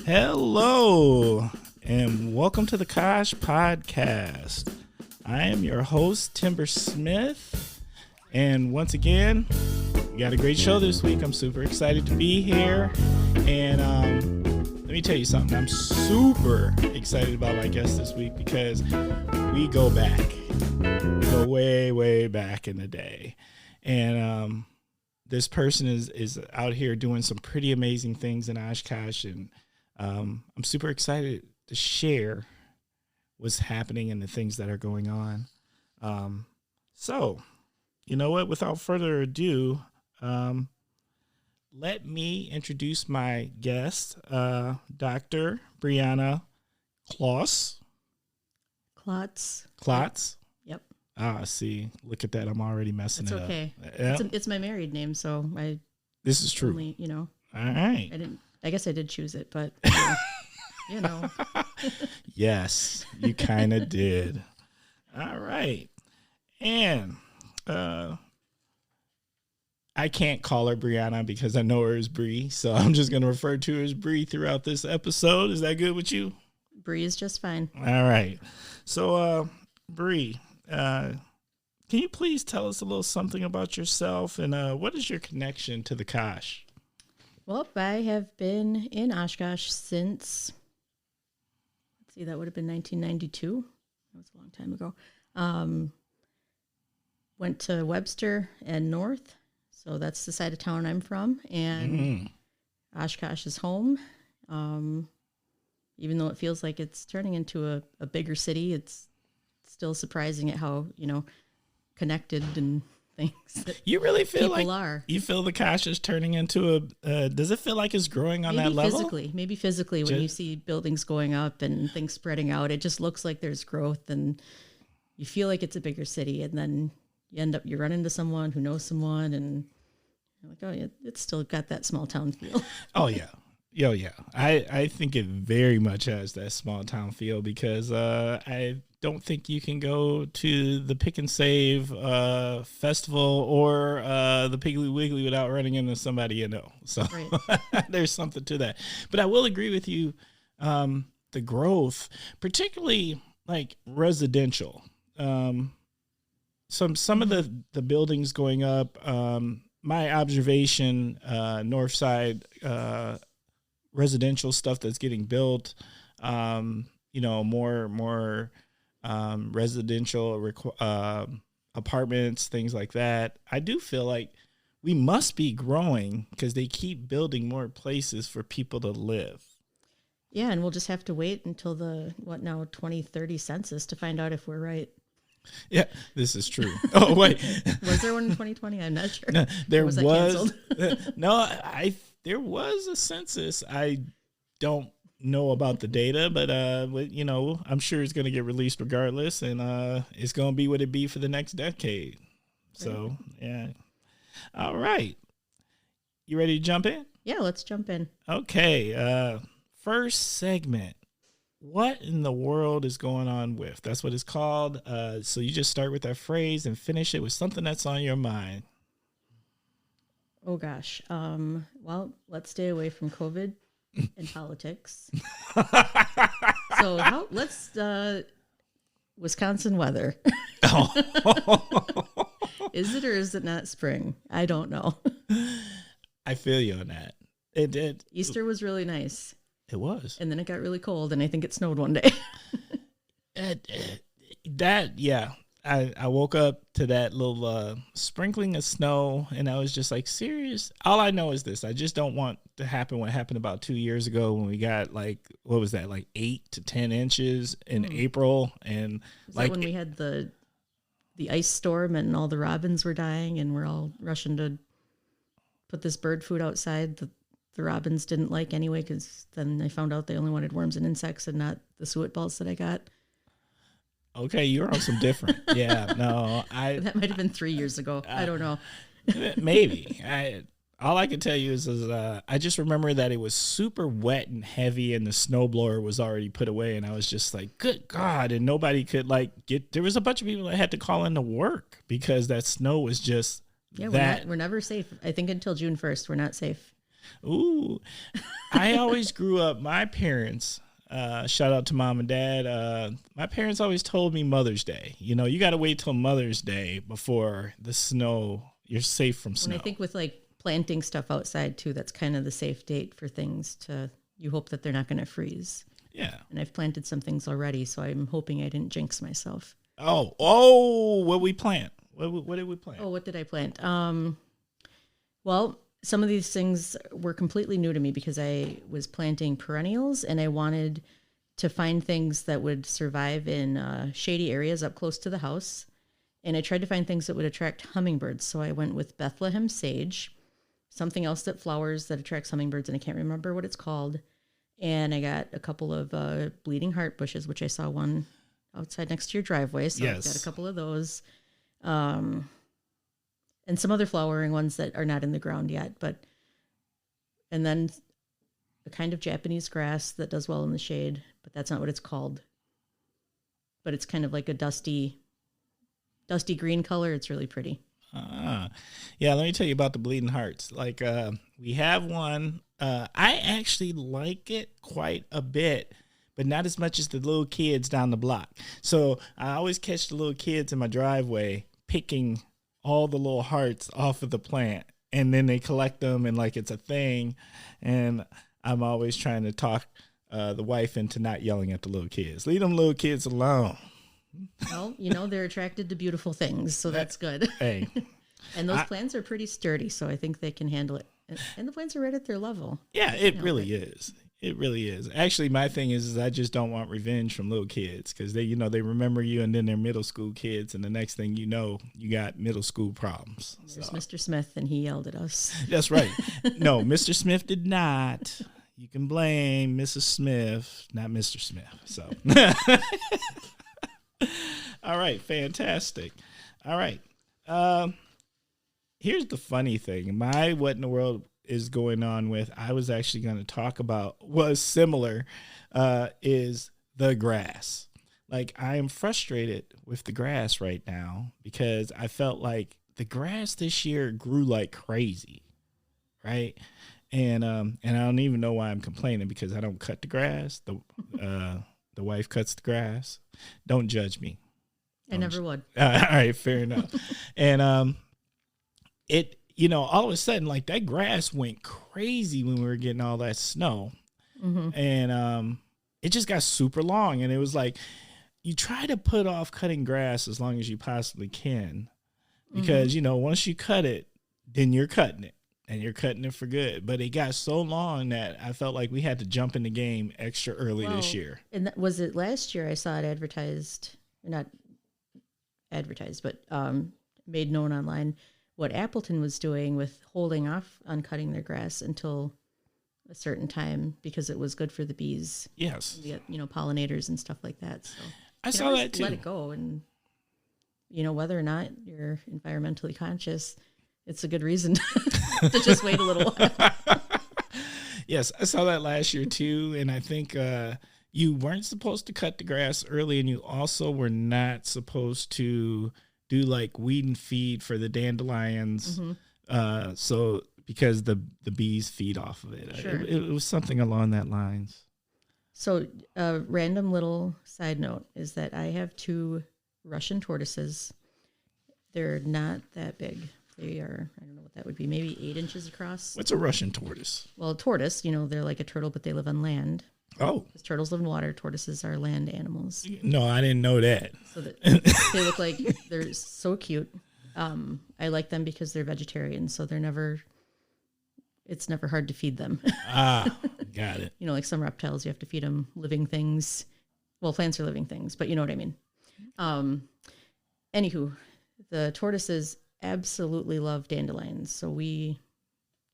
Hello, and welcome to the Kosh podcast. I am your host, Timber Smith, and once again, we got a great show this week. I'm super excited to be here, and let me tell you something. I'm super excited about my guest this week because we go back. We go way, way back in the day, and this person is out here doing some pretty amazing things in Oshkosh, and I'm super excited to share what's happening and the things that are going on. So, you know what? Without further ado, let me introduce my guest, Dr. Brianna Klotz. Klotz? Yep. See, look at that. I'm already messing it up. It's okay. Yeah. It's my married name, so This is true. Only, All right. I guess I did choose it, but you know. Yes, you kind of did. All right. And I can't call her Brianna because I know her as Bree, so I'm just going to refer to her as Bree throughout this episode. Is that good with you? Bree is just fine. All right. So, Bree, can you please tell us a little something about yourself and what is your connection to the Kosh? Well, I have been in Oshkosh since, let's see, that would have been 1992. That was a long time ago. Went to Webster and North, so that's the side of town I'm from, and Oshkosh is home. Even though it feels like it's turning into a bigger city, it's still surprising at how, connected and things that you really feel like are. You feel the Kosh is turning into does it feel like it's growing on that level? Maybe physically when you see buildings going up and things spreading out, it just looks like there's growth and you feel like it's a bigger city, and then you run into someone who knows someone and you're like, oh yeah, it's still got that small town feel. Oh yeah. Yo, yeah. I think it very much has that small town feel because I don't think you can go to the Pick and Save festival or the Piggly Wiggly without running into somebody you know. So right. There's something to that. But I will agree with you. The growth, particularly like residential. Some of the buildings going up. My observation, north side. Residential stuff that's getting built, more residential apartments, things like that. I do feel like we must be growing because they keep building more places for people to live. Yeah, and we'll just have to wait until the 2030 census to find out if we're right. Yeah, this is true. Oh, wait. Was there one in 2020? I'm not sure. No, there was. No, there was a census. I don't know about the data, but I'm sure it's going to get released regardless, and it's going to be what it be for the next decade. So, yeah. All right. You ready to jump in? Yeah, let's jump in. Okay. First segment. What in the world is going on with? That's what it's called. So you just start with that phrase and finish it with something that's on your mind. Oh, gosh. Well, let's stay away from COVID and politics. So let's Wisconsin weather. Oh. Is it or is it not spring? I don't know. I feel you on that. Easter was really nice. It was. And then it got really cold, and I think it snowed one day. I woke up to that little sprinkling of snow, and I was just like, serious? All I know is this. I just don't want to happen what happened about 2 years ago when we got, like 8 to 10 inches in April. And that when we had the ice storm and all the robins were dying, and we're all rushing to put this bird food outside that the robins didn't like anyway, because then I found out they only wanted worms and insects and not the suet balls that I got. Okay, you're on some different. Yeah, no, that might have been 3 years ago. I don't know. Maybe. All I can tell you is I just remember that it was super wet and heavy, and the snowblower was already put away, and I was just like, good God, and nobody could there was a bunch of people that had to call into work because that snow was just we're never safe. I think until June 1st, we're not safe. Ooh, I always grew up, my parents, shout out to mom and dad. My parents always told me Mother's Day. You got to wait till Mother's Day before the snow. You're safe from snow. And I think with like planting stuff outside too, that's kind of the safe date for things you hope that they're not going to freeze. Yeah. And I've planted some things already, so I'm hoping I didn't jinx myself. Oh, what we plant? What did we plant? Oh, what did I plant? Well, some of these things were completely new to me because I was planting perennials and I wanted to find things that would survive in shady areas up close to the house. And I tried to find things that would attract hummingbirds. So I went with Bethlehem sage, something else that flowers that attracts hummingbirds, and I can't remember what it's called. And I got a couple of bleeding heart bushes, which I saw one outside next to your driveway. So yes. I've got a couple of those. And some other flowering ones that are not in the ground yet. And then a kind of Japanese grass that does well in the shade, but that's not what it's called. But it's kind of like a dusty green color. It's really pretty. Yeah, let me tell you about the bleeding hearts. Like, we have one. I actually like it quite a bit, but not as much as the little kids down the block. So I always catch the little kids in my driveway picking all the little hearts off of the plant, and then they collect them and like it's a thing. And I'm always trying to talk the wife into not yelling at the little kids. Leave them little kids alone. Well, they're attracted to beautiful things, so that's good. Hey. And those plants are pretty sturdy, so I think they can handle it. And the plants are right at their level. Yeah, it really is. It really is. Actually, my thing is I just don't want revenge from little kids because they remember you, and then they're middle school kids, and the next thing you know, you got middle school problems. There's Mr. Smith, and he yelled at us. That's right. No, Mr. Smith did not. You can blame Mrs. Smith, not Mr. Smith. So, all right, fantastic. All right. Here's the funny thing. My what in the world is going on with, I was actually going to talk about, was similar, is the grass. Like, I am frustrated with the grass right now because I felt like the grass this year grew like crazy, right? And I don't even know why I'm complaining because I don't cut the grass. The wife cuts the grass. Don't judge me. I never would. All right, fair enough. And it, all of a sudden, like that grass went crazy when we were getting all that snow. Mm-hmm. And it just got super long. And it was like, you try to put off cutting grass as long as you possibly can. Because, once you cut it, then you're cutting it. And you're cutting it for good. But it got so long that I felt like we had to jump in the game extra early this year. And was it last year I saw it advertised, not advertised, but made known online, what Appleton was doing with holding off on cutting their grass until a certain time because it was good for the bees. Yes. The, pollinators and stuff like that. So I saw that too. Let it go. And, whether or not you're environmentally conscious, it's a good reason to just wait a little while. Yes, I saw that last year too. And I think you weren't supposed to cut the grass early, and you also were not supposed to do like weed and feed for the dandelions. Mm-hmm. So because the bees feed off of it. Sure. It was something along that lines. So a random little side note is that I have 2 Russian tortoises. They're not that big. They are, I don't know what that would be, maybe 8 inches across. What's a Russian tortoise? Well, a tortoise, they're like a turtle, but they live on land. Oh. Because turtles live in water. Tortoises are land animals. No, I didn't know that. So that they look like, they're so cute. I like them because they're vegetarian, so it's never hard to feed them. Got it. Like some reptiles, you have to feed them living things. Well, plants are living things, but you know what I mean. Anywho, the tortoises absolutely love dandelions, so we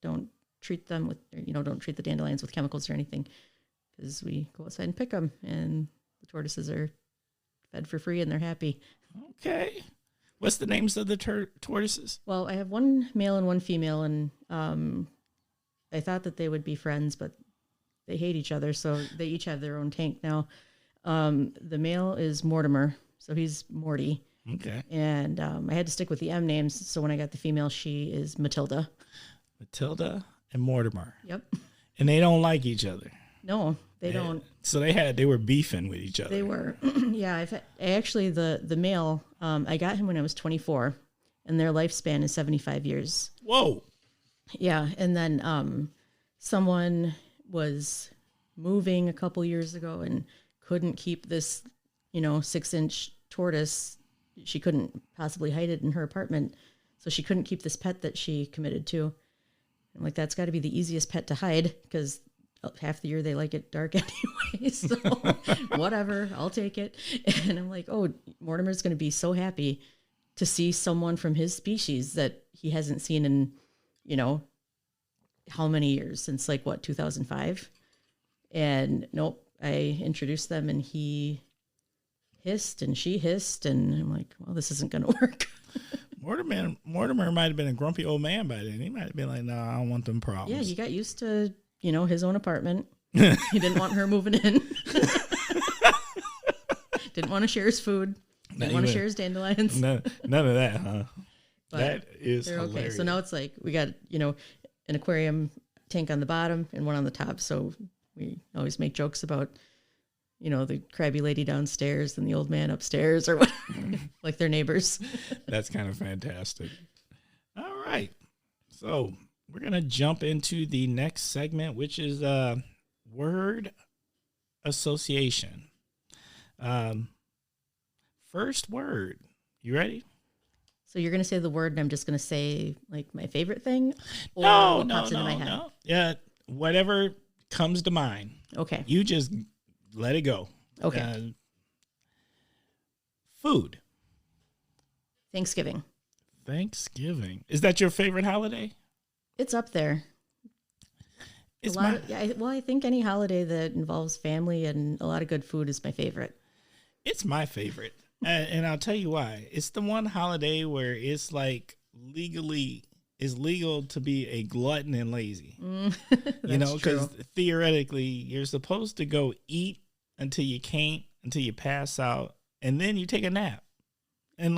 don't treat them with, don't treat the dandelions with chemicals or anything, because we go outside and pick them, and the tortoises are fed for free and they're happy. Okay. What's the names of the tortoises? Well, I have 1 male and 1 female, and I thought that they would be friends, but they hate each other, so they each have their own tank now. The male is Mortimer, so he's Morty. Okay. And I had to stick with the M names, so when I got the female, she is Matilda. Matilda? and Mortimer. Yep. And they don't like each other. No, they don't. So they were beefing with each other. They were. Yeah. The male, I got him when I was 24, and their lifespan is 75 years. Whoa. Yeah. And then someone was moving a couple years ago and couldn't keep this, 6-inch tortoise. She couldn't possibly hide it in her apartment. So she couldn't keep this pet that she committed to. I'm like, that's got to be the easiest pet to hide because half the year they like it dark anyway. So whatever, I'll take it. And I'm like, oh, Mortimer's going to be so happy to see someone from his species that he hasn't seen in, how many years, since 2005. And nope, I introduced them and he hissed and she hissed. And I'm like, well, this isn't going to work. Mortimer might have been a grumpy old man by then. He might have been like, no, I don't want them problems. Yeah, he got used to, his own apartment. He didn't want her moving in. Didn't want to share his food. Didn't want to share his dandelions. None of that, huh? But that is hilarious. Okay. So now it's we got, an aquarium tank on the bottom and one on the top. So we always make jokes about, the crabby lady downstairs and the old man upstairs or whatever, like they're neighbors. That's kind of fantastic. All right. So we're going to jump into the next segment, which is word association. First word. You ready? So you're going to say the word and I'm just going to say my favorite thing? Or no, what pops into my head? No. Yeah, whatever comes to mind. Okay. You just let it go. Okay. Food. Thanksgiving. Is that your favorite holiday? It's up there. I think any holiday that involves family and a lot of good food is my favorite. It's my favorite. And I'll tell you why. It's the one holiday where it's legal to be a glutton and lazy. Because theoretically you're supposed to go eat until you can't, until you pass out, and then you take a nap. And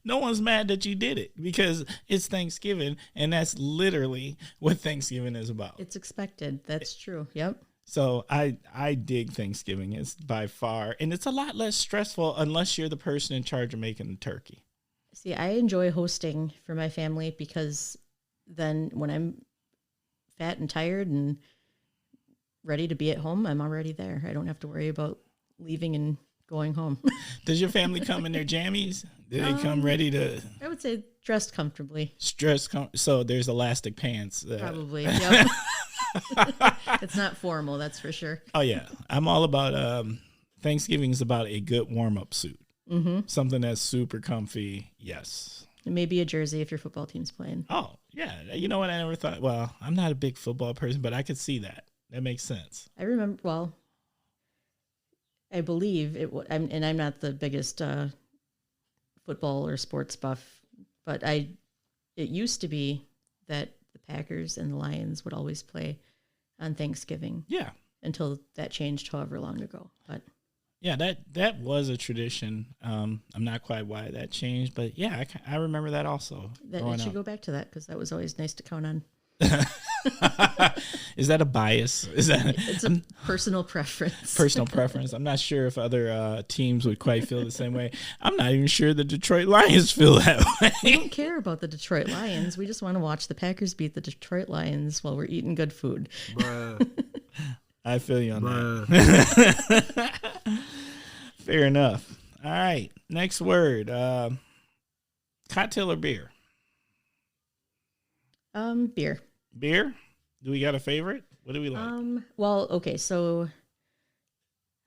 no one's mad that you did it because it's Thanksgiving, and that's literally what Thanksgiving is about. It's expected. That's true. Yep. So I dig Thanksgiving. It's by far, and it's a lot less stressful unless you're the person in charge of making the turkey. See, I enjoy hosting for my family because then when I'm fat and tired and ready to be at home, I'm already there. I don't have to worry about leaving and going home. Does your family come in their jammies? Do they come ready to? I would say dressed comfortably. So there's elastic pants. Probably. Yep. It's not formal, that's for sure. Oh yeah, I'm all about Thanksgiving is about a good warm-up suit. Mm-hmm. Something that's super comfy. Yes. And maybe a jersey if your football team's playing. Oh yeah, you know what? I never thought. Well, I'm not a big football person, but I could see that. That makes sense. I remember. Well, I believe it. And I'm not the biggest football or sports buff, but it used to be that the Packers and the Lions would always play on Thanksgiving. Yeah. Until that changed however long ago. But yeah, that was a tradition. I'm not quite why that changed, but yeah, I remember that also. It should go back to that because that was always nice to count on. Is that a bias? It's a personal preference. Personal preference. I'm not sure if other teams would quite feel the same way. I'm not even sure the Detroit Lions feel that way. We don't care about the Detroit Lions. We just want to watch the Packers beat the Detroit Lions while we're eating good food. I feel you on that. Fair enough. All right. Next word. Cocktail or beer? Beer. Beer? Do we got a favorite? What do we like? Well, okay, so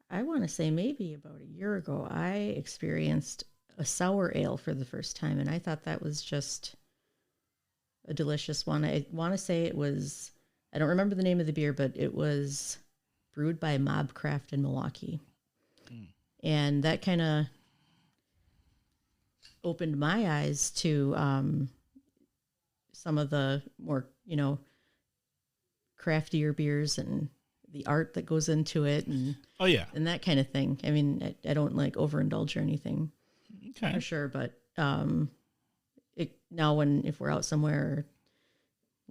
I want to say maybe about a year ago, I experienced a sour ale for the first time, and I thought that was just a delicious one. I want to say it was, I don't remember the name of the beer, but it was brewed by Mobcraft in Milwaukee. And that kind of opened my eyes to some of the more, craftier beers and the art that goes into it and and that kind of thing. I mean, I don't overindulge or anything, for sure. But if we're out somewhere,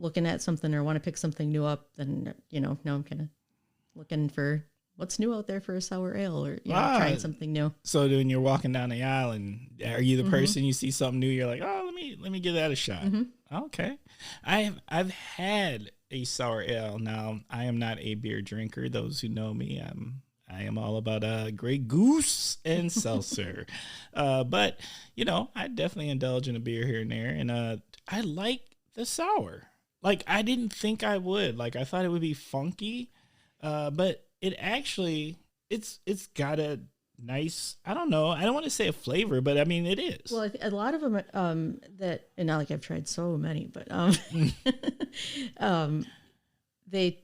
looking at something or want to pick something new up, then, now I'm kind of looking for what's new out there for a sour ale or, trying something new. So when you're walking down the aisle and are you the person you see something new, you're like, oh, let me give that a shot. Okay. I've had a sour ale. Now, I am not a beer drinker. Those who know me, I am all about Grey Goose and seltzer. But, I definitely indulge in a beer here and there. And I like the sour. Like, I didn't think I would. Like, I thought it would be funky. But it actually, it's got a nice, I don't know. I don't want to say a flavor, but I mean, it is. Well, a lot of them that, and not like I've tried so many, but they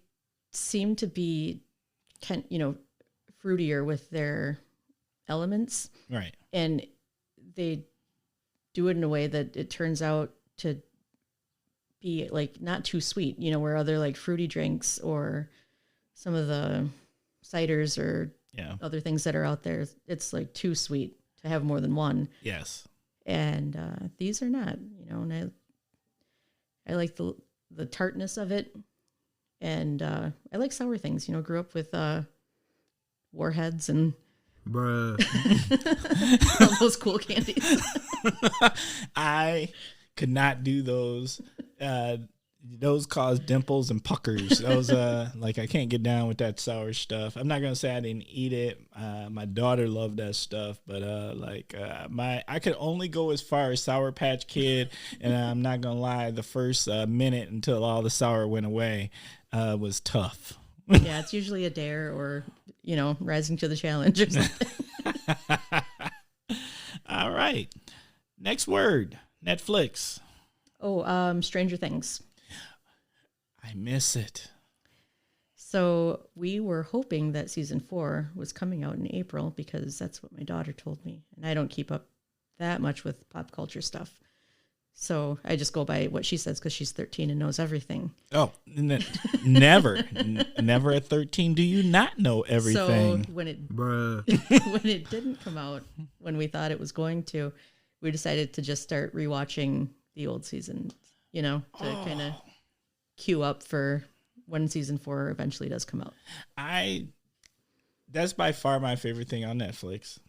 seem to be fruitier with their elements. Right. And they do it in a way that it turns out to be like not too sweet, where other like fruity drinks or some of the ciders or other things that are out there, it's like too sweet to have more than one. Yes. And these are not, and I like the tartness of it. And I like sour things, grew up with Warheads and bruh, all those cool candies. I could not do those. Those cause dimples and puckers. Those like I can't get down with that sour stuff. I'm not gonna say I didn't eat it. My daughter loved that stuff, but I could only go as far as Sour Patch Kid, and I'm not gonna lie, the first minute until all the sour went away was tough. Yeah, it's usually a dare or rising to the challenge or something. All right, next word, Netflix. Oh, Stranger Things. I miss it. So we were hoping that season 4 was coming out in April because that's what my daughter told me. And I don't keep up that much with pop culture stuff. So I just go by what she says because she's 13 and knows everything. Oh, never. Never at 13 do you not know everything. So when it, bruh, when it didn't come out, when we thought it was going to, we decided to just start rewatching the old season, to kind of queue up for when season 4 eventually does come out. That's by far my favorite thing on Netflix,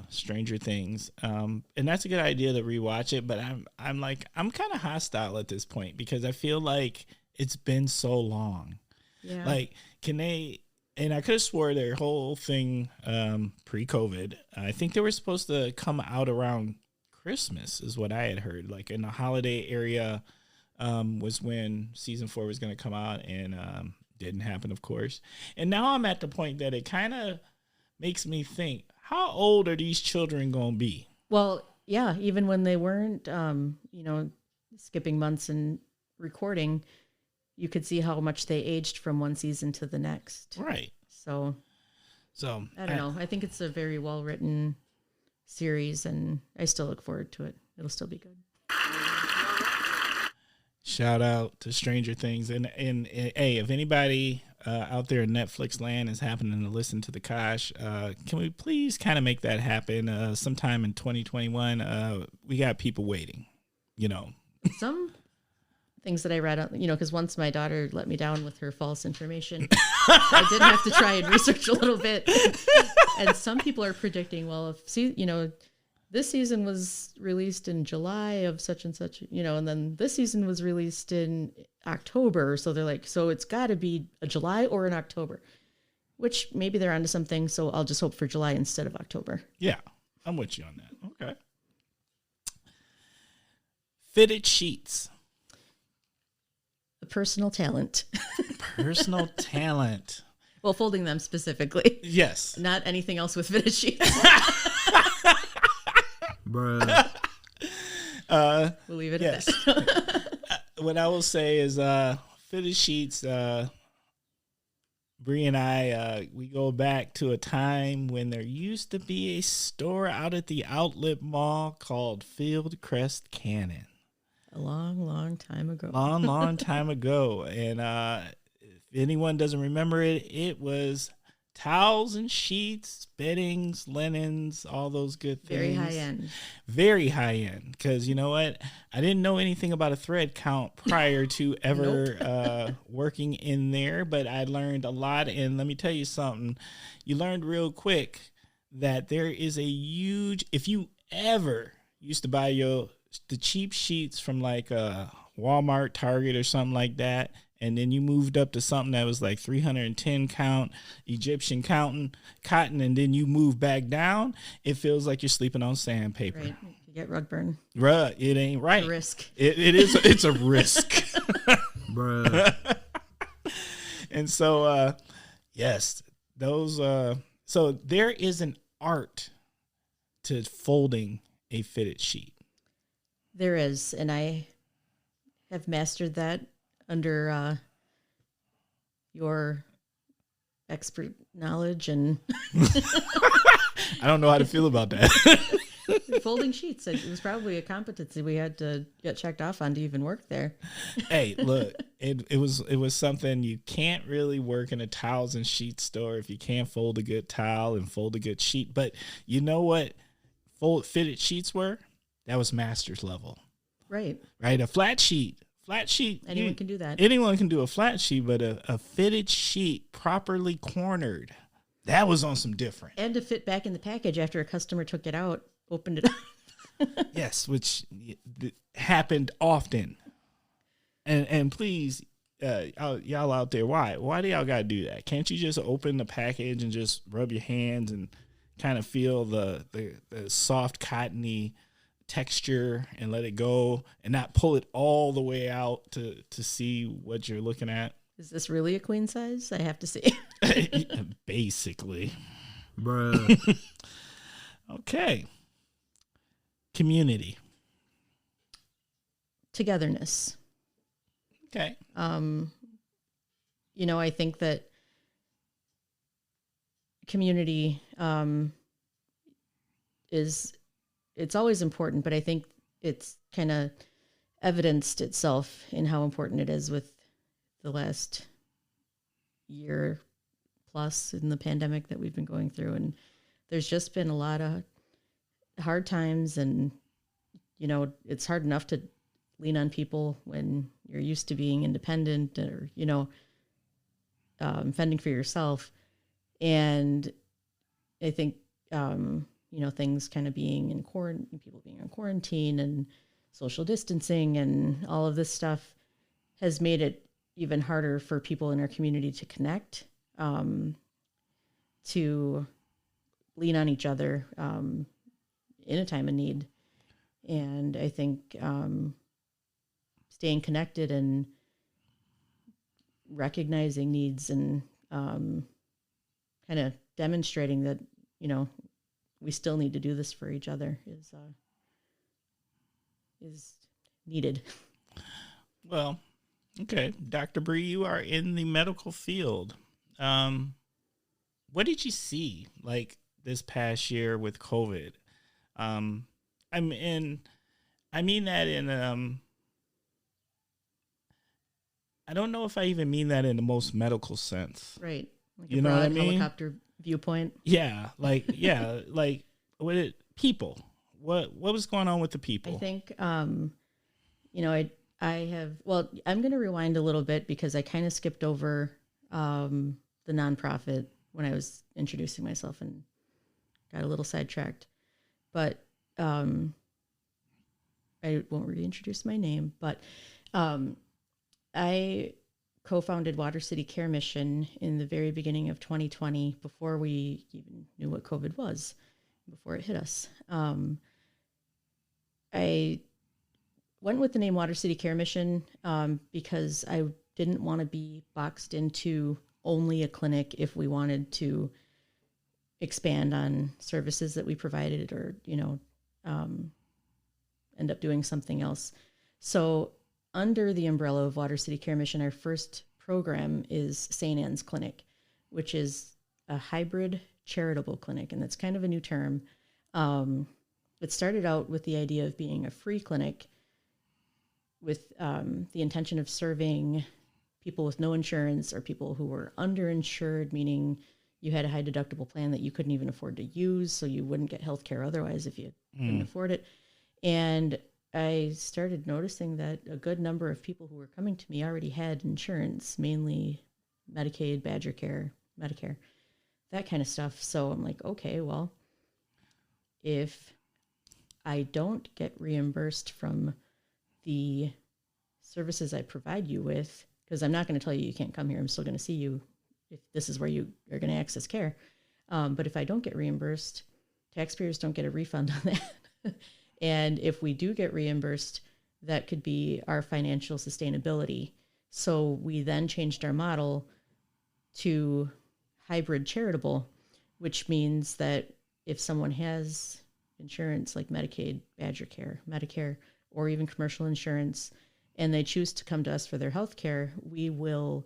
Stranger Things. And that's a good idea to rewatch it, but I'm kind of hostile at this point because I feel like it's been so long. Yeah. Like, and I could have swore their whole thing pre-COVID, I think they were supposed to come out around Christmas is what I had heard. Like in the holiday area was when season 4 was going to come out, and didn't happen, of course. And now I'm at the point that it kind of makes me think, how old are these children going to be? Well, yeah, even when they weren't, skipping months and recording, you could see how much they aged from one season to the next. Right. So I don't know. I think it's a very well-written series, and I still look forward to it. It'll still be good. Shout out to Stranger Things. And hey, if anybody out there in Netflix land is happening to listen to the Kosh, can we please kind of make that happen sometime in 2021? We got people waiting, Some things that I read, because once my daughter let me down with her false information, I did have to try and research a little bit. And some people are predicting, well, if this season was released in July of such and such, and then this season was released in October. So they're like, so it's got to be a July or an October, which maybe they're onto something. So I'll just hope for July instead of October. Yeah, I'm with you on that. Okay. Fitted sheets. A personal talent. Personal talent. Well, folding them specifically. Yes. Not anything else with fitted sheets. bruh. We'll leave it yes. at that. What I will say is fitted sheets, Bree and I, we go back to a time when there used to be a store out at the outlet mall called Fieldcrest Cannon. A long, long time ago. Long time ago. And if anyone doesn't remember it, it was towels and sheets, beddings, linens, all those good things. Very high end. Very high end. Because you know what? I didn't know anything about a thread count prior to ever working in there, but I learned a lot. And let me tell you something. You learned real quick that there is a huge, if you ever used to buy the cheap sheets from like Walmart, Target, or something like that, and then you moved up to something that was like 310 count Egyptian cotton, and then you move back down, it feels like you're sleeping on sandpaper. Right. You get rug burn. It ain't right. It's a risk. It is. It's a risk. Bruh. And so, yes, those. So there is an art to folding a fitted sheet. There is, and I have mastered that under your expert knowledge and I don't know how to feel about that. folding sheets. It was probably a competency we had to get checked off on to even work there. Hey, look, it was something. You can't really work in a towels and sheet store if you can't fold a good towel and fold a good sheet. But you know what fitted sheets were? That was master's level. Right. A flat sheet. Anyone can do that. Anyone can do a flat sheet, but a fitted sheet properly cornered, that was on some different. And to fit back in the package after a customer took it out, opened it up. Yes, which happened often. And please, y'all out there, why do y'all gotta do that? Can't you just open the package and just rub your hands and kind of feel the soft cottony texture and let it go and not pull it all the way out to see what you're looking at? Is this really a queen size? I have to see. Basically. Bruh. Okay. Community. Togetherness. Okay. I think that community it's always important, but I think it's kind of evidenced itself in how important it is with the last year plus in the pandemic that we've been going through. And there's just been a lot of hard times, and, it's hard enough to lean on people when you're used to being independent or, fending for yourself. And I think, things kind of being in quarantine, people being in quarantine and social distancing and all of this stuff has made it even harder for people in our community to connect, to lean on each other in a time of need. And I think staying connected and recognizing needs and kind of demonstrating that, we still need to do this for each other is needed. Well, okay. Dr. Bree, you are in the medical field. What did you see like this past year with COVID? I mean that in, I don't know if I even mean that in the most medical sense. Right. Like you know what I mean? Helicopter viewpoint. Yeah. Like people, what was going on with the people? I think, I have, well, I'm going to rewind a little bit because I kind of skipped over the nonprofit when I was introducing myself and got a little sidetracked. But I won't reintroduce my name, but I co-founded Water City Care Mission in the very beginning of 2020, before we even knew what COVID was, before it hit us. I went with the name Water City Care Mission because I didn't want to be boxed into only a clinic if we wanted to expand on services that we provided or, end up doing something else. So under the umbrella of Water City Care Mission, our first program is St. Anne's Clinic, which is a hybrid charitable clinic, and that's kind of a new term. It started out with the idea of being a free clinic with the intention of serving people with no insurance or people who were underinsured, meaning you had a high deductible plan that you couldn't even afford to use, so you wouldn't get health care otherwise if you couldn't afford it. And I started noticing that a good number of people who were coming to me already had insurance, mainly Medicaid, Badger Care, Medicare, that kind of stuff. So I'm like, okay, well, if I don't get reimbursed from the services I provide you with, because I'm not going to tell you can't come here, I'm still going to see you if this is where you are going to access care. But if I don't get reimbursed, taxpayers don't get a refund on that. And if we do get reimbursed, that could be our financial sustainability. So we then changed our model to hybrid charitable, which means that if someone has insurance like Medicaid, Badger Care, Medicare, or even commercial insurance, and they choose to come to us for their health care, we will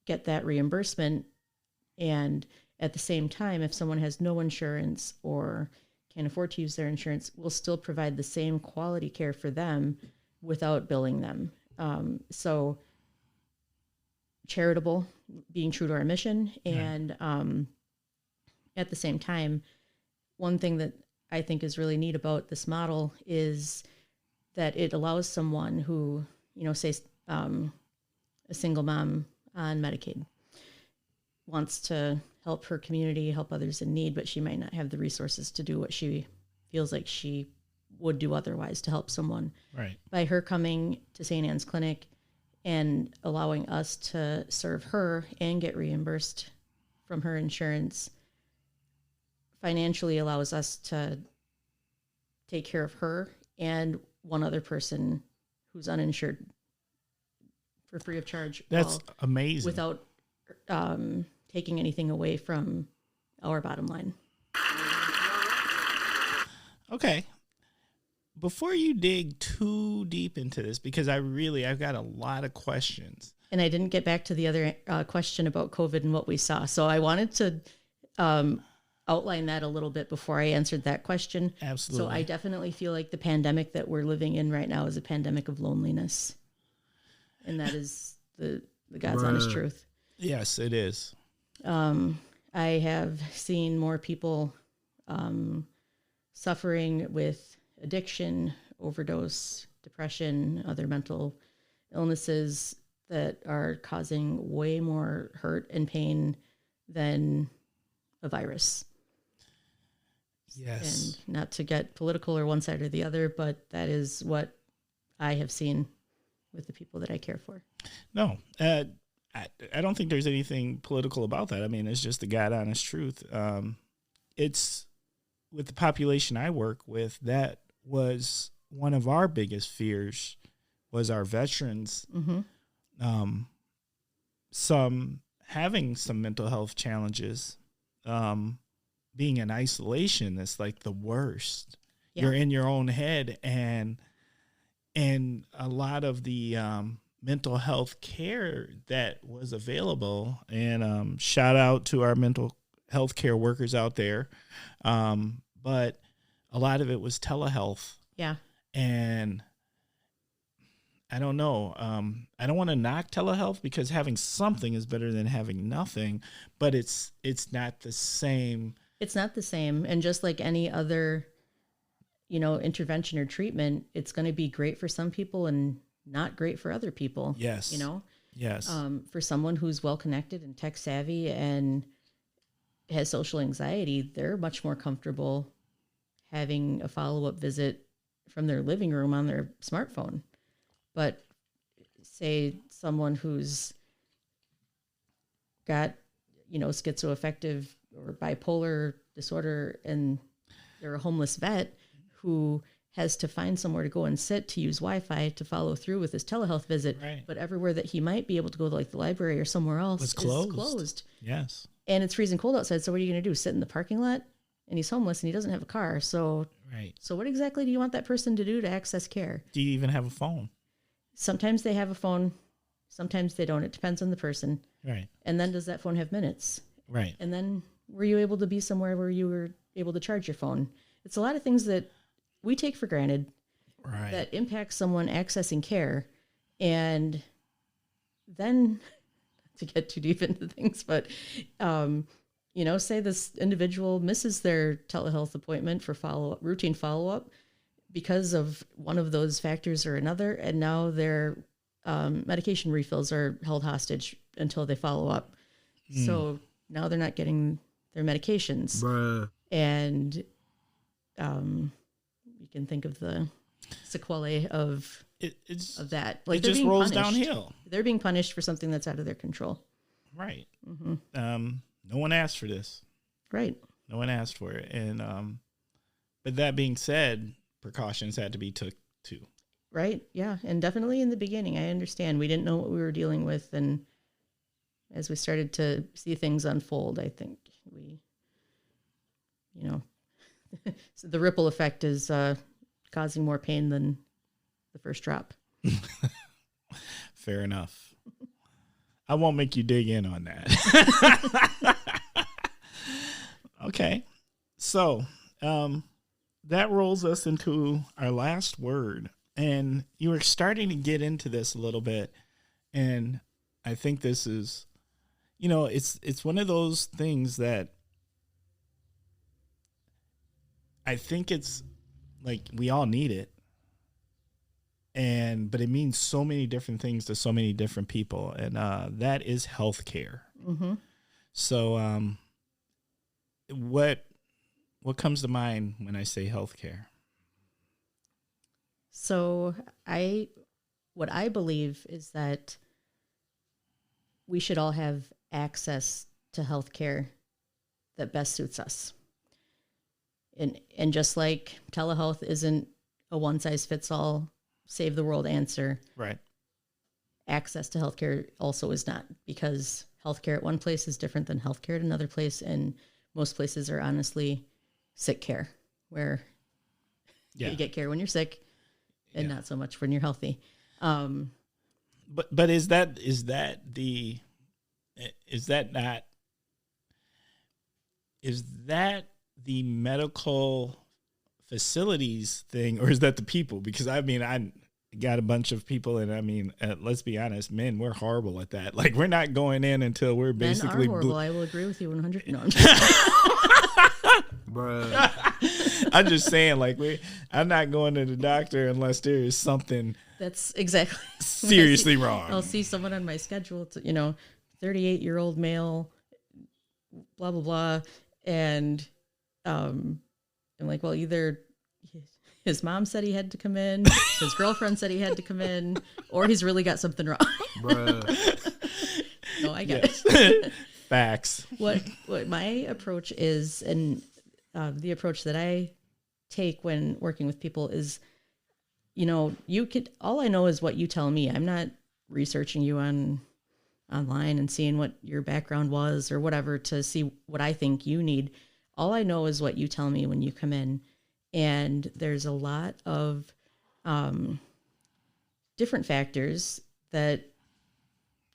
get that reimbursement. And at the same time, if someone has no insurance or can't afford to use their insurance, we'll still provide the same quality care for them without billing them. So charitable, being true to our mission. And at the same time, one thing that I think is really neat about this model is that it allows someone who, say a single mom on Medicaid wants to help her community, help others in need, but she might not have the resources to do what she feels like she would do otherwise to help someone. Right. By her coming to St. Anne's Clinic and allowing us to serve her and get reimbursed from her insurance, financially allows us to take care of her and one other person who's uninsured for free of charge. That's amazing. Without taking anything away from our bottom line. Okay. Before you dig too deep into this, because I've got a lot of questions. And I didn't get back to the other question about COVID and what we saw. So I wanted to outline that a little bit before I answered that question. Absolutely. So I definitely feel like the pandemic that we're living in right now is a pandemic of loneliness. And that is the God's honest truth. Yes, it is. I have seen more people suffering with addiction, overdose, depression, other mental illnesses that are causing way more hurt and pain than a virus. Yes. And not to get political or one side or the other, but that is what I have seen with the people that I care for. No, I don't think there's anything political about that. I mean, it's just the God honest truth. It's with the population I work with, that was one of our biggest fears was our veterans. Mm-hmm. Some having some mental health challenges, being in isolation is like the worst. Yeah. You're in your own head, and a lot of the mental health care that was available, and shout out to our mental health care workers out there, but a lot of it was telehealth. Yeah. And I don't know. I don't want to knock telehealth, because having something is better than having nothing, but it's not the same. It's not the same. And just like any other, intervention or treatment, it's going to be great for some people and not great for other people. Yes. Yes. For someone who's well connected and tech savvy and has social anxiety, they're much more comfortable having a follow-up visit from their living room on their smartphone. But say someone who's got, schizoaffective or bipolar disorder, and they're a homeless vet who has to find somewhere to go and sit to use Wi-Fi to follow through with his telehealth visit. Right. But everywhere that he might be able to go, like the library or somewhere else, is closed. Yes. And it's freezing cold outside. So what are you going to do? Sit in the parking lot? And he's homeless and he doesn't have a car. So, right. So what exactly do you want that person to do to access care? Do you even have a phone? Sometimes they have a phone. Sometimes they don't. It depends on the person. Right. And then does that phone have minutes? Right. And then were you able to be somewhere where you were able to charge your phone? It's a lot of things that we take for granted, right, that impact someone accessing care. And then to get too deep into things, but, say this individual misses their telehealth appointment for routine follow-up because of one of those factors or another. And now their medication refills are held hostage until they follow up. So now they're not getting their medications. Bruh. And you can think of the sequelae of that. Like, it just rolls downhill. They're being punished for something that's out of their control. Right. No one asked for this. Right. No one asked for it. And but that being said, precautions had to be took too. Right. Yeah. And definitely in the beginning, I understand we didn't know what we were dealing with. And as we started to see things unfold, I think we, so the ripple effect is causing more pain than the first drop. Fair enough. I won't make you dig in on that. Okay. So that rolls us into our last word. And you were starting to get into this a little bit. And I think this is, it's one of those things that I think it's like we all need it. But it means so many different things to so many different people. And that is healthcare. Mm-hmm. So what comes to mind when I say healthcare? So what I believe is that we should all have access to healthcare that best suits us. And just like telehealth isn't a one-size-fits-all, save the world answer. Right. Access to healthcare also is not, because healthcare at one place is different than healthcare at another place. And most places are honestly sick care, where you get care when you're sick and not so much when you're healthy. But is that the medical facilities thing, or is that the people? Because I got a bunch of people, and let's be honest, men, we're horrible at that. Like, we're not going in until we're basically men are horrible. I will agree with you 100. No, Bruh. I'm just saying, like, I'm not going to the doctor unless there is something that's exactly seriously wrong. I'll see someone on my schedule, 38-year-old male, blah, blah, blah. And I'm like, well, either his mom said he had to come in, his girlfriend said he had to come in, or he's really got something wrong. Bruh. No, I get it. Facts. What my approach is, and the approach that I take when working with people is, all I know is what you tell me. I'm not researching you online and seeing what your background was or whatever to see what I think you need. All I know is what you tell me when you come in. And there's a lot of different factors that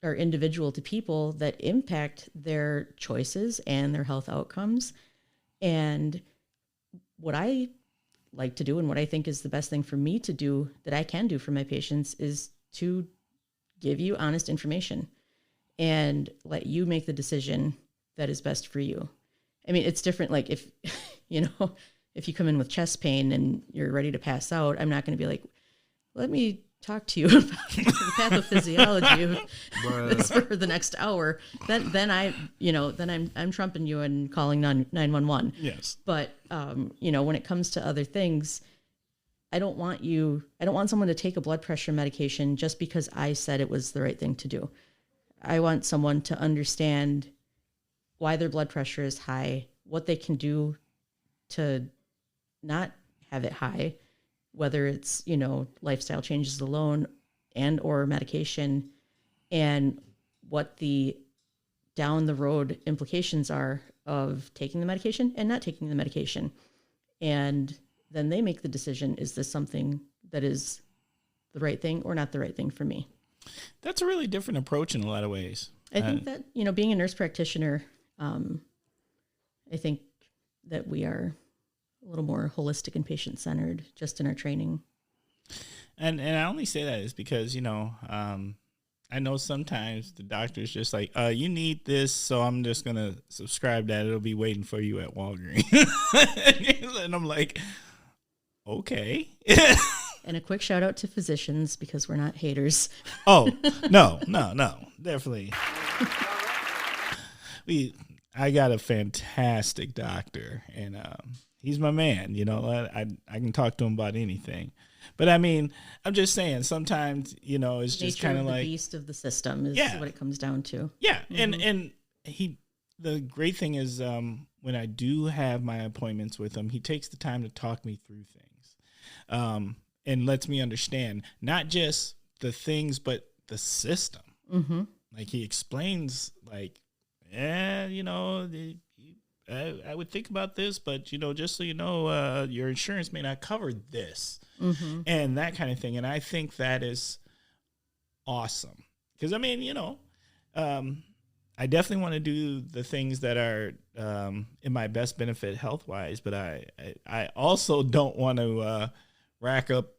are individual to people that impact their choices and their health outcomes. And what I like to do and what I think is the best thing for me to do that I can do for my patients is to give you honest information and let you make the decision that is best for you. It's different. Like, if, if you come in with chest pain and you're ready to pass out, I'm not going to be like, let me talk to you about the pathophysiology of this for the next hour. Then I'm trumping you and calling 911. Yes. But, when it comes to other things, I don't want someone to take a blood pressure medication just because I said it was the right thing to do. I want someone to understand why their blood pressure is high, what they can do to not have it high, whether it's, lifestyle changes alone and or medication, and what the down the road implications are of taking the medication and not taking the medication. And then they make the decision, is this something that is the right thing or not the right thing for me? That's a really different approach in a lot of ways. I think that, being a nurse practitioner, I think that we are a little more holistic and patient-centered just in our training. And I only say that is because, I know sometimes the doctor's just like, you need this, so I'm just going to subscribe that. It'll be waiting for you at Walgreens. And I'm like, okay. And a quick shout out to physicians because we're not haters. Oh, no, definitely. I got a fantastic doctor, and he's my man. You know, I can talk to him about anything. But I mean, I'm just saying, sometimes, you know, it's just kind of like the beast of the system is what it comes down to. Yeah, and the great thing is when I do have my appointments with him, he takes the time to talk me through things, and lets me understand not just the things but the system. Mm-hmm. Like he explains, like, you know, I would think about this, but, you know, just so you know, your insurance may not cover this, and that kind of thing. And I think that is awesome because, I mean, you know, I definitely want to do the things that are in my best benefit health-wise, but I also don't want to rack up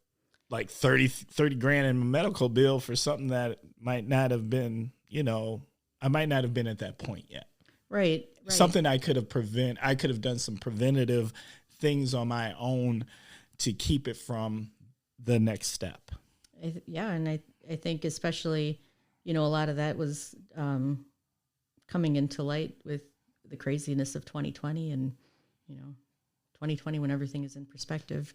like 30 grand in a medical bill for something that might not have been, you know, I might not have been at that point yet. Right. Something I could have done some preventative things on my own to keep it from the next step. And I think especially, you know, a lot of that was coming into light with the craziness of 2020 and, you know, 2020 when everything is in perspective.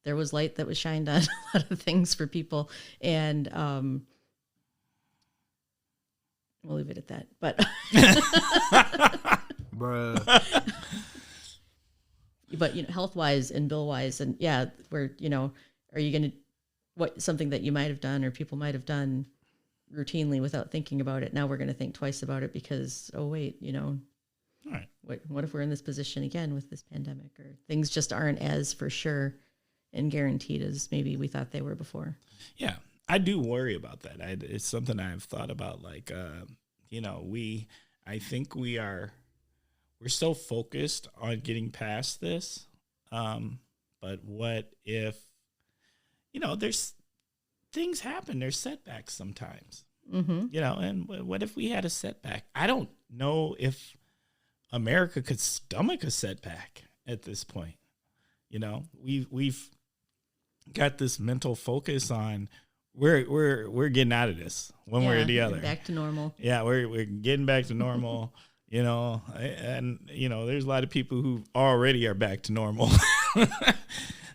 There was light that was shined on a lot of things for people, and we'll leave it at that. But Bruh. But, you know, health-wise and bill-wise, and yeah, where, you know, are you going to, something that you might have done or people might have done routinely without thinking about it. Now we're going to think twice about it because, oh, wait, you know, All right. What if we're in this position again with this pandemic, or things just aren't as for sure and guaranteed as maybe we thought they were before. Yeah, I do worry about that. It's something I've thought about. Like, you know, I think we're so focused on getting past this. But what if, you know, there's things happen. There's setbacks sometimes, you know, and what if we had a setback? I don't know if America could stomach a setback at this point. You know, we've got this mental focus on we're getting out of this one way or the other. Back to normal. Yeah, we're getting back to normal. You know, and you know, there's a lot of people who already are back to normal.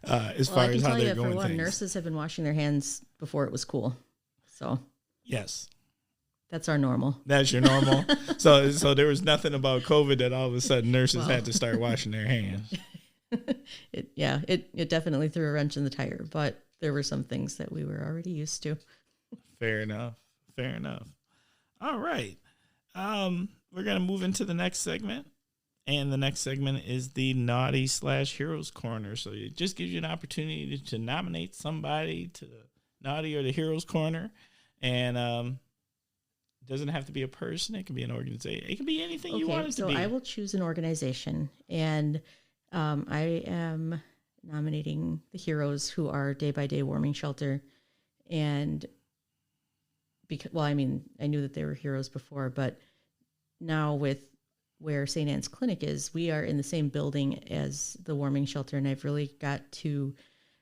As far as how they're going, for one, nurses have been washing their hands before it was cool. So yes, that's our normal. That's your normal. so there was nothing about COVID that all of a sudden nurses had to start washing their hands. It definitely threw a wrench in the tire, but there were some things that we were already used to. Fair enough. All right. We're going to move into the next segment. And the next segment is the Naughty/Heroes Corner. So it just gives you an opportunity to nominate somebody to the Naughty or the Heroes Corner. And it doesn't have to be a person. It can be an organization. It can be anything you want it to be. So I will choose an organization. And I am nominating the heroes who are Day by Day Warming Shelter. And because, well, I mean, I knew that they were heroes before, but now with where St. Anne's Clinic is, we are in the same building as the warming shelter, and I've really got to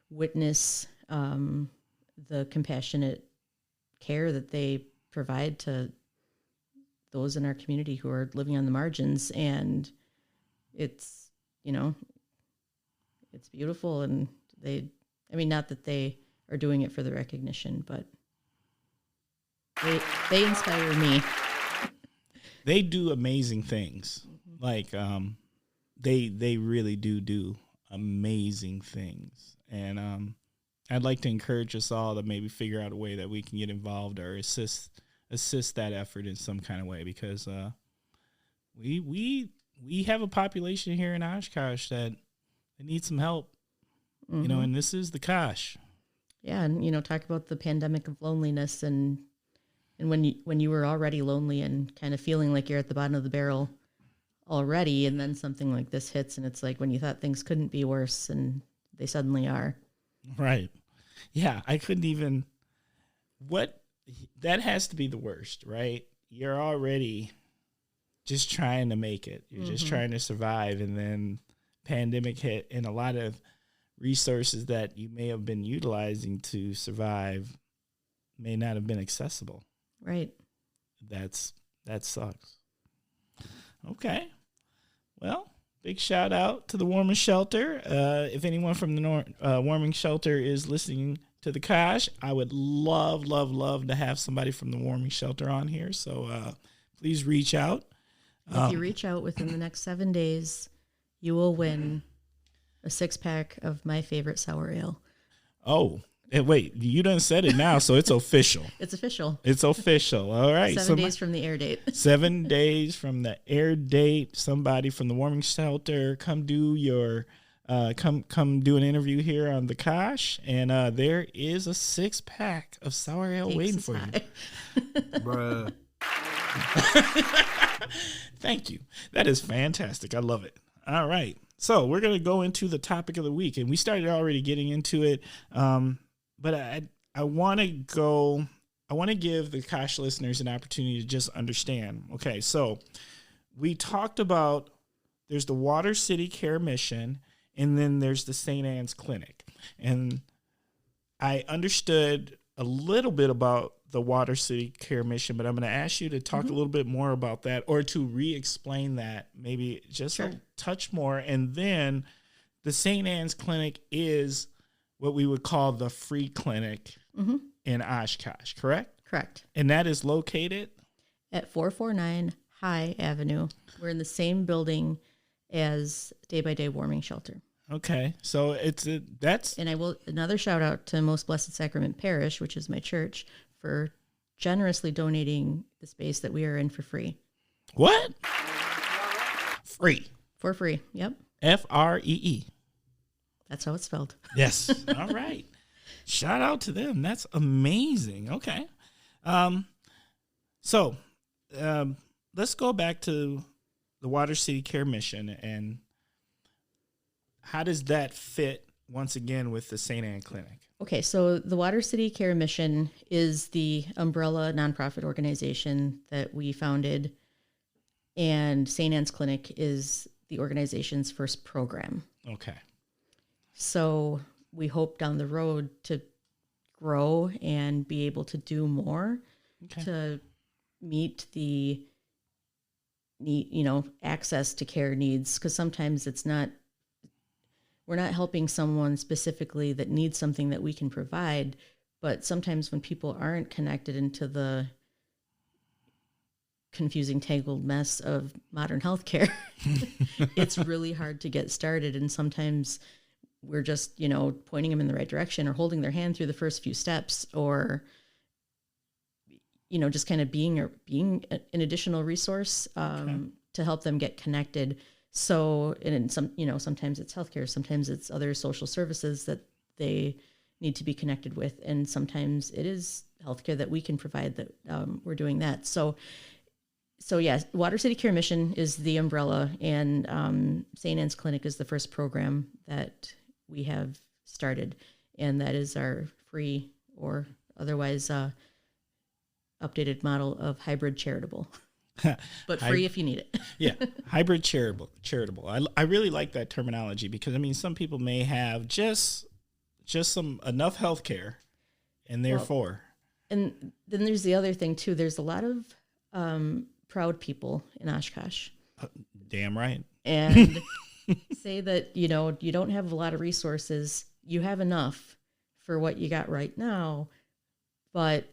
witness the compassionate care that they provide to those in our community who are living on the margins, and it's, you know, it's beautiful, and not that they are doing it for the recognition, but they inspire me. They do amazing things. Like, they really do amazing things. And I'd like to encourage us all to maybe figure out a way that we can get involved or assist that effort in some kind of way, because we have a population here in Oshkosh that needs some help. You know, and this is the Kosh. Yeah, and you know, talk about the pandemic of loneliness and when you were already lonely and kind of feeling like you're at the bottom of the barrel already, and then something like this hits, and it's like when you thought things couldn't be worse, and they suddenly are. Right. Yeah, I couldn't even. What that has to be the worst, right? You're already just trying to make it. You're just trying to survive, and then pandemic hit, and a lot of resources that you may have been utilizing to survive may not have been accessible. Right. That sucks. Okay. Well, big shout out to the Warming Shelter. If anyone from the Warming Shelter is listening to the Kosh, I would love to have somebody from the Warming Shelter on here. So please reach out. If you reach out within the next 7 days, you will win a 6-pack of my favorite sour ale. Oh, and wait, you done said it now, so it's official. It's official. It's official. All right. 7 days from the air date. 7 days from the air date. Somebody from the Warming Shelter, come do your come do an interview here on the Kosh, and there is a 6-pack of sour ale waiting for you. Bruh. Thank you. That is fantastic. I love it. All right. So we're going to go into the topic of the week, and we started already getting into it. But I want to give the Kosh listeners an opportunity to just understand. Okay. So we talked about, there's the Water City Care Mission, and then there's the St. Anne's Clinic. And I understood a little bit about the Water City Care Mission, but I'm going to ask you to talk a little bit more about that, or to re-explain that maybe just a touch more. And then the St. Anne's Clinic is what we would call the free clinic in Oshkosh, correct? Correct. And that is located At 449 High Avenue. We're in the same building as Day by Day Warming Shelter. okay. So that's And I will, another shout out to Most Blessed Sacrament Parish, which is my church, for generously donating the space that we are in for free. what? Free. For free. Yep. FREE. That's how it's spelled. Yes. All right. Shout out to them. That's amazing. Okay. So let's go back to the Water City Care Mission, and how does that fit once again with the St. Anne Clinic? Okay, so the Water City Care Mission is the umbrella nonprofit organization that we founded, and St. Anne's Clinic is the organization's first program. Okay. So we hope down the road to grow and be able to do more to meet the need, access to care needs. Because sometimes we're not helping someone specifically that needs something that we can provide. But sometimes when people aren't connected into the confusing, tangled mess of modern healthcare, it's really hard to get started. And sometimes we're just, pointing them in the right direction or holding their hand through the first few steps, or, just kind of being an additional resource to help them get connected. So, and sometimes it's healthcare, sometimes it's other social services that they need to be connected with. And sometimes it is healthcare that we can provide that we're doing that. So yes, Water City Care Mission is the umbrella, and St. Anne's Clinic is the first program that we have started, and that is our free or otherwise updated model of hybrid charitable, but free if you need it. Yeah, hybrid charitable. I really like that terminology, because some people may have just some enough health care, and therefore. And then there's the other thing too. There's a lot of proud people in Oshkosh. Damn right. And say that, you don't have a lot of resources. You have enough for what you got right now, but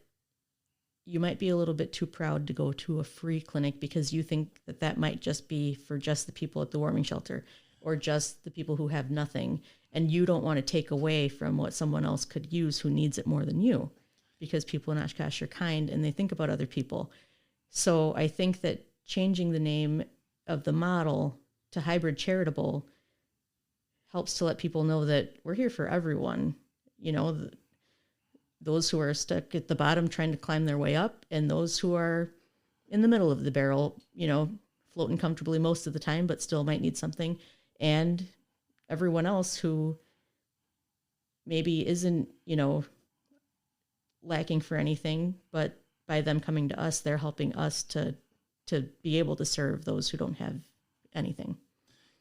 you might be a little bit too proud to go to a free clinic because you think that might just be for just the people at the warming shelter or just the people who have nothing. And you don't want to take away from what someone else could use who needs it more than you, because people in Oshkosh are kind and they think about other people. So I think that changing the name of the model to hybrid charitable helps to let people know that we're here for everyone. Those who are stuck at the bottom trying to climb their way up, and those who are in the middle of the barrel, floating comfortably most of the time, but still might need something. And everyone else who maybe isn't, lacking for anything, but by them coming to us, they're helping us to be able to serve those who don't have anything.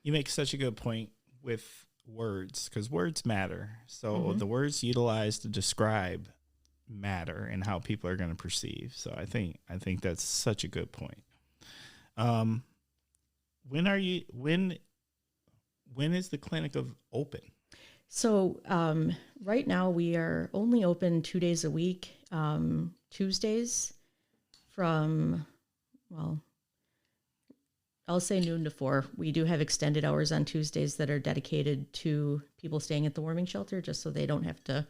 You make such a good point with words, because words matter. So the words utilized to describe matter and how people are going to perceive. So I think that's such a good point. When is the clinic open? So right now we are only open 2 days a week, Tuesdays from, well, I'll say noon to 4. We do have extended hours on Tuesdays that are dedicated to people staying at the warming shelter, just so they don't have to,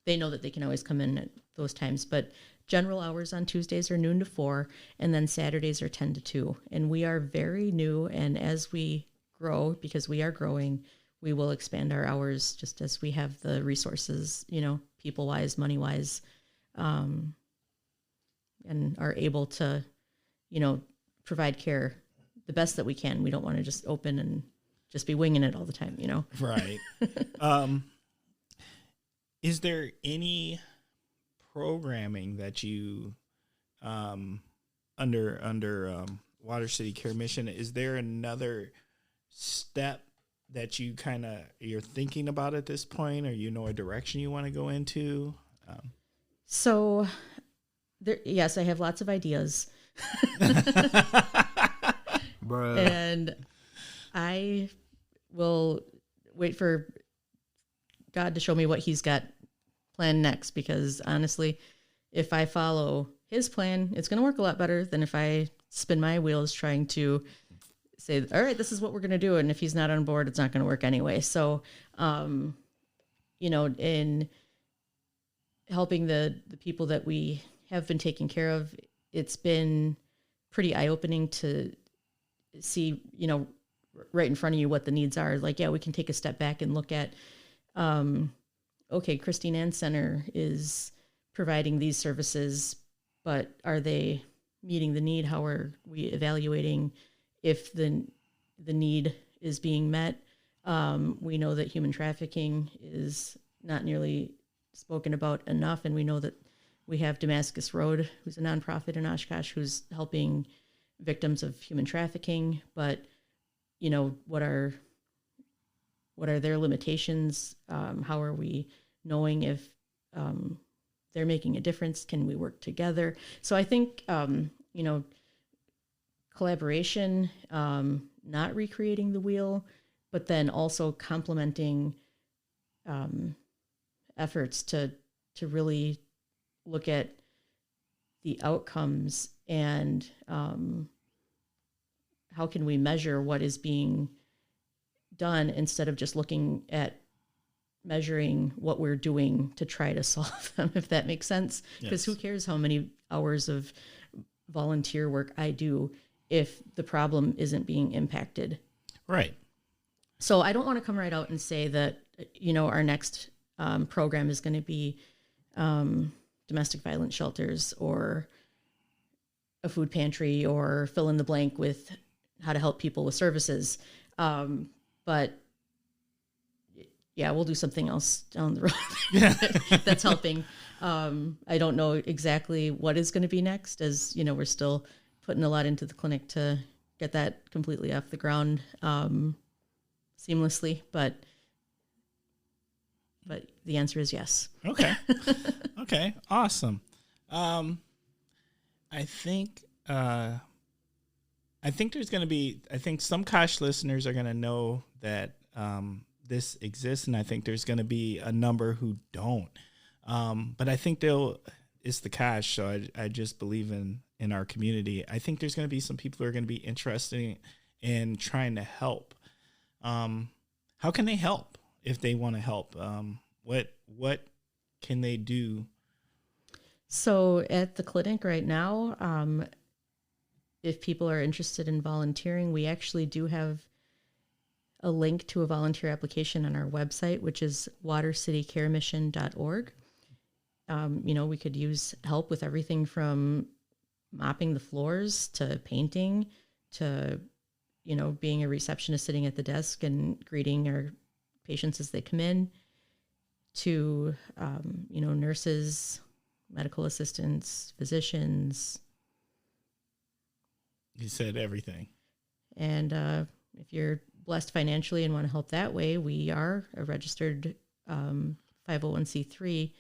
they know that they can always come in at those times. But general hours on Tuesdays are noon to 4, and then Saturdays are 10 to 2. And we are very new, and as we grow, because we are growing, we will expand our hours just as we have the resources, people-wise, money-wise, and are able to, provide care the best that we can. We don't want to just open and just be winging it all the time, Right. Is there any programming that you, under Water City Care Mission, is there another step that you're thinking about at this point, or a direction you want to go into? So, yes, I have lots of ideas. And I will wait for God to show me what he's got planned next, because honestly, if I follow his plan, it's going to work a lot better than if I spin my wheels trying to say, all right, this is what we're going to do. And if he's not on board, it's not going to work anyway. So, in helping the people that we have been taking care of, it's been pretty eye-opening to see, right in front of you what the needs are. Like, yeah, we can take a step back and look at, okay, Christine Ann Center is providing these services, but are they meeting the need? How are we evaluating if the need is being met? We know that human trafficking is not nearly spoken about enough, and we know that we have Damascus Road, who's a nonprofit in Oshkosh, who's helping victims of human trafficking. But what are their limitations? How are we knowing if they're making a difference? Can we work together? So I think collaboration, not recreating the wheel, but then also complementing efforts to really look at the outcomes and how can we measure what is being done instead of just looking at measuring what we're doing to try to solve them, if that makes sense. Because Who cares how many hours of volunteer work I do if the problem isn't being impacted? Right. So I don't want to come right out and say that, our next program is going to be domestic violence shelters or a food pantry or fill in the blank with how to help people with services. But yeah, we'll do something else down the road that's helping. I don't know exactly what is going to be next, as we're still putting a lot into the clinic to get that completely off the ground seamlessly. But the answer is yes. Okay. Okay. Awesome. I think there's going to be, some Kosh listeners are going to know that this exists, and I think there's going to be a number who don't. But I think it's the Kosh, so I just believe in our community. I think there's going to be some people who are going to be interested in trying to help. How can they help if they want to help? What can they do? So at the clinic right now, if people are interested in volunteering, we actually do have a link to a volunteer application on our website, which is watercitycaremission.org. We could use help with everything from mopping the floors to painting to, being a receptionist sitting at the desk and greeting our patients as they come in to, nurses, medical assistants, physicians. You said everything. And if you're blessed financially and want to help that way, we are a registered 501c3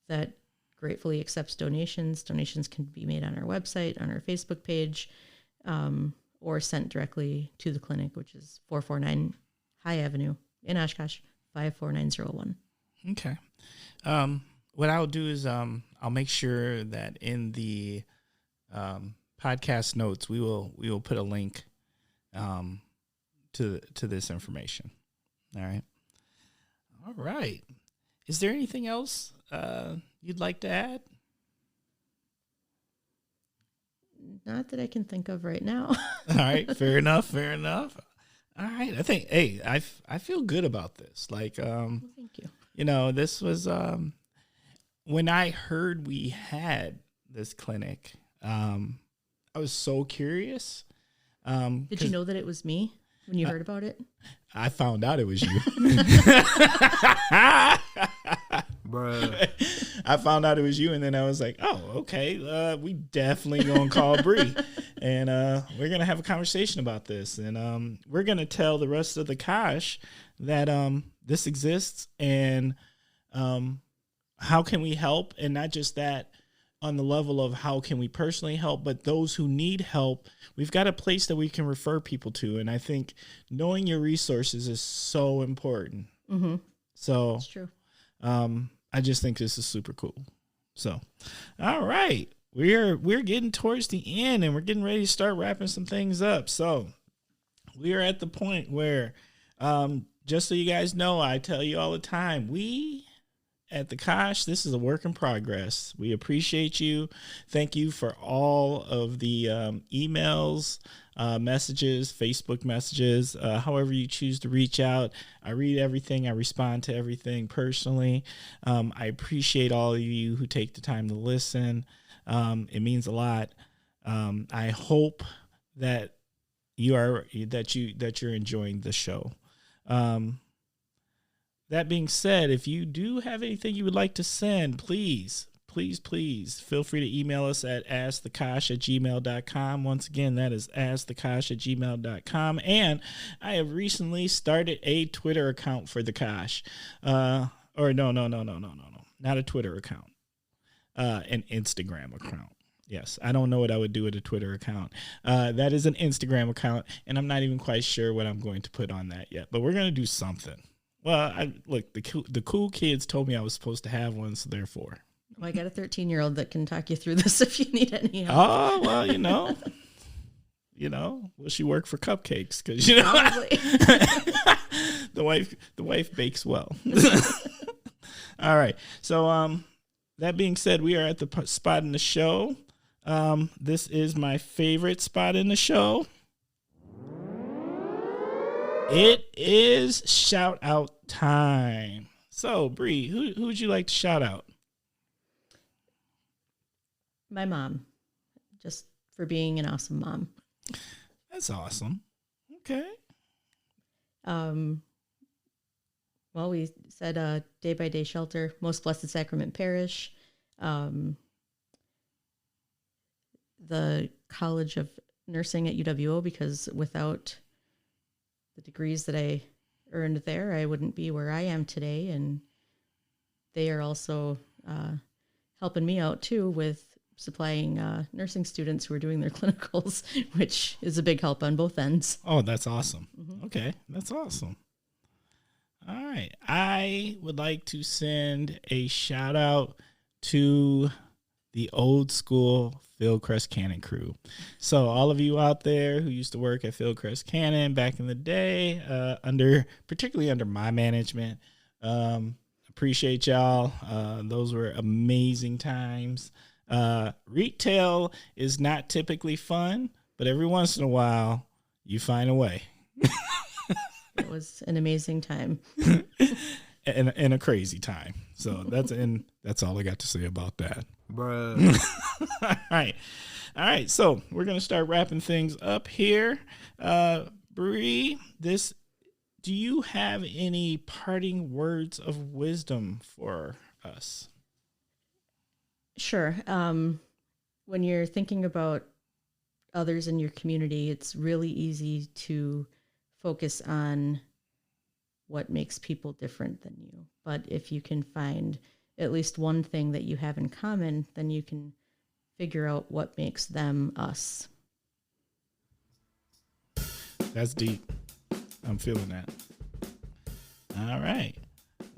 that gratefully accepts donations. Donations can be made on our website, on our Facebook page, or sent directly to the clinic, which is 449 High Avenue in Oshkosh, 54901. Okay. What I'll do is I'll make sure that in the podcast notes we will put a link to this information. All right. All right. Is there anything else you'd like to add? Not that I can think of right now. All right. Fair enough. Fair enough. All right. I think, hey, I feel good about this. Like, Well, thank you. you know, this was when I heard we had this clinic, I was so curious. Did you know that it was me when you heard about it? I found out it was you. Bruh. I found out it was you, and then I was like, oh, okay, we definitely gonna call Bree, and we're gonna have a conversation about this, and we're gonna tell the rest of the Kosh that this exists, and how can we help, and not just that, on the level of how can we personally help, but those who need help, we've got a place that we can refer people to, and I think knowing your resources is so important. Mm-hmm. So That's true. I just think this is super cool. So, all right, we're getting towards the end, and we're getting ready to start wrapping some things up. So, we are at the point where, just so you guys know, I tell you all the time, we at the Kosh, this is a work in progress. We appreciate you. Thank you for all of the emails, messages, Facebook messages, however you choose to reach out. I read everything. I respond to everything personally. I appreciate all of you who take the time to listen. It means a lot. I hope that you're enjoying the show. That being said, if you do have anything you would like to send, please feel free to email us at askthekosh@gmail.com. Once again, that is askthekosh@gmail.com. And I have recently started a Twitter account for the Kosh. No, not a Twitter account. An Instagram account. Yes, I don't know what I would do with a Twitter account. That is an Instagram account, and I'm not even quite sure what I'm going to put on that yet. But we're going to do something. Well, the cool kids told me I was supposed to have one, so therefore. Well, I got a 13-year-old that can talk you through this if you need any help. Oh, well, will she work for cupcakes? Because, Probably. the wife bakes well. All right. So, that being said, we are at the spot in the show. This is my favorite spot in the show. It is shout out time. So, Bree, who would you like to shout out? My mom, just for being an awesome mom. That's awesome. Okay. Well, we said Day by Day Shelter, Most Blessed Sacrament Parish, the College of Nursing at UWO, because without the degrees that I earned there, I wouldn't be where I am today. And they are also helping me out too with supplying nursing students who are doing their clinicals, which is a big help on both ends. Oh, that's awesome. Mm-hmm. Okay, that's awesome. All right. I would like to send a shout out to the old school Fieldcrest Cannon crew. So all of you out there who used to work at Fieldcrest Cannon back in the day, particularly under my management, appreciate y'all. Those were amazing times. Retail is not typically fun, but every once in a while you find a way. It was an amazing time. and a crazy time. So that's all I got to say about that. Bruh. All right. So we're gonna start wrapping things up here. Bree, do you have any parting words of wisdom for us? Sure. When you're thinking about others in your community, it's really easy to focus on what makes people different than you. But if you can find at least one thing that you have in common, then you can figure out what makes them us. That's deep. I'm feeling that. All right.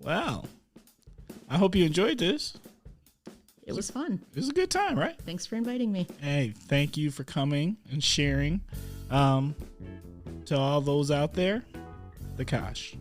Well, I hope you enjoyed this. It was fun. It was a good time, right? Thanks for inviting me. Hey, thank you for coming and sharing. To all those out there, the Kosh.